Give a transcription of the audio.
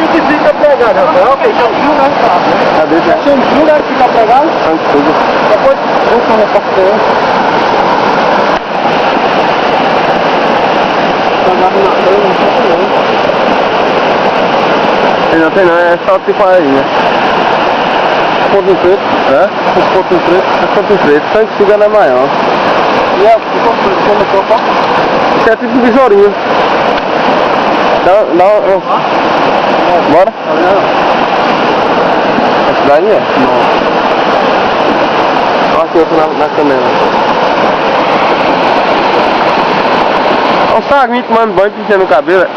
fio que fica pregado, Rafael. Fechou o fio, né? Cadê, Zé? Fechou o fio, né? Que fica pregado. Santudo. Depois, deixa eu repartir. Pegado na frente, não sei não. Não tem não, é só tipo aí, né? Ponto preto. Hã? Os pontos pretos. É ponto preto, sangue não é maior. E é o ponto preto, como tropa. Isso é tipo besourinho. Dá bora? Essa daí é? Não. Olha aqui outra na câmera. Olha o Saguinho tomando banho, pintando o cabelo.